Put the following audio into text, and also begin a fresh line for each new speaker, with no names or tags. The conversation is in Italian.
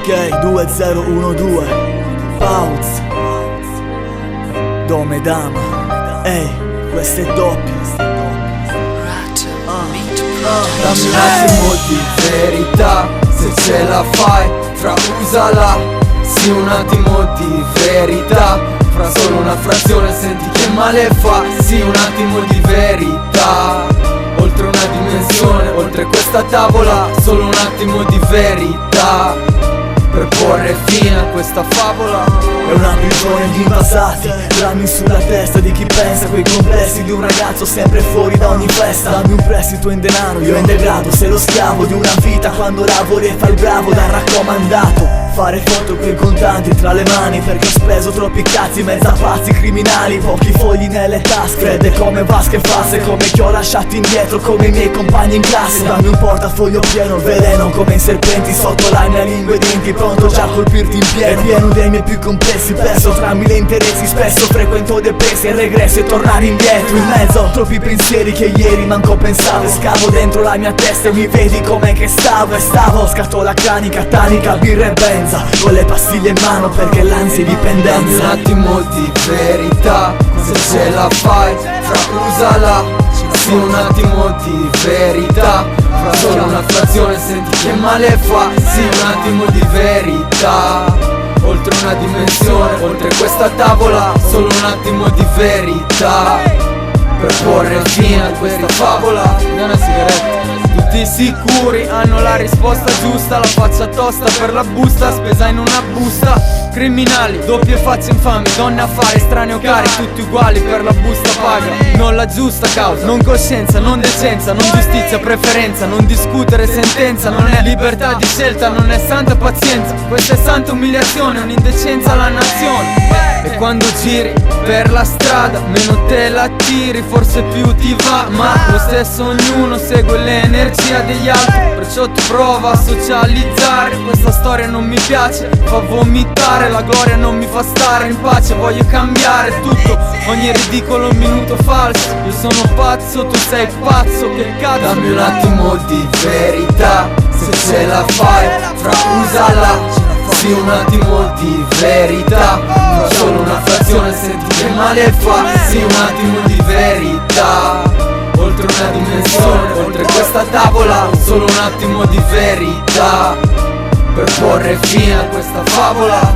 Ok, 2012 Pauz Dome Dama. Ehi, questo è doppio.
Dammi un attimo di verità, se ce la fai, fra usala. Sì, un attimo di verità, fra solo una frazione senti che male fa. Sì, un attimo di verità, oltre una dimensione, oltre questa tavola. Solo un attimo di verità, per porre fine a questa favola.
È una prigione di invasati, drammi sulla testa di chi pensa quei complessi di un ragazzo sempre fuori da ogni festa. Dammi un prestito in denaro, io in degrado, sei lo schiavo di una vita quando lavori e fai il bravo da raccomandato. Fare foto con i contanti tra le mani perché ho speso troppi cazzi, mezza pazzi criminali, pochi fogli nelle tasche, fredde come vasche e fasse, come chi ho lasciato indietro, come i miei compagni in classe. Dammi un portafoglio pieno, veleno come i serpenti, sotto la mia lingua e denti, pronto già a colpirti in pieno. È pieno dei miei più complessi, perso tra mille interessi, spesso frequento dei pesi e regresso e tornare indietro. In mezzo troppi pensieri che ieri manco pensavo, scavo dentro la mia testa e mi vedi com'è che stavo. E stavo, scatola cranica, tanica, birra e benza, con le pastiglie in mano perché l'ansia è dipendenza.
Dammi un attimo di verità, se ce la fai, fra usala. Sì, un attimo di verità, fra solo una frazione senti che male fa. Sì, un attimo di verità, oltre una dimensione, oltre questa tavola. Solo un attimo di verità, per porre fine a questa favola. Dai una sigaretta. Tutti sicuri hanno la risposta giusta, la faccia tosta per la busta, spesa in una busta. Criminali, doppie facce infami, donne affari, estraneo cari, tutti uguali per la busta paga. Non la giusta causa, non coscienza, non decenza, non giustizia, preferenza, non discutere sentenza. Non è libertà di scelta, non è santa pazienza, questa è santa umiliazione, un'indecenza alla nazione. E quando giri per la strada, meno te la tiri, forse più ti va, ma lo stesso ognuno segue l'energia degli altri. Perciò tu prova a socializzare, questa storia non mi piace, fa vomitare, la gloria non mi fa stare in pace. Voglio cambiare tutto, ogni ridicolo minuto falso. Io sono pazzo, tu sei pazzo, che cazzo. Dammi un attimo di verità, se ce la fai, fra usala. Sì, un attimo di verità, fra solo una frazione senti che male fa. Sì, un attimo di verità, oltre una dimensione, oltre questa tavola. Solo un attimo di verità, per porre fine a questa favola.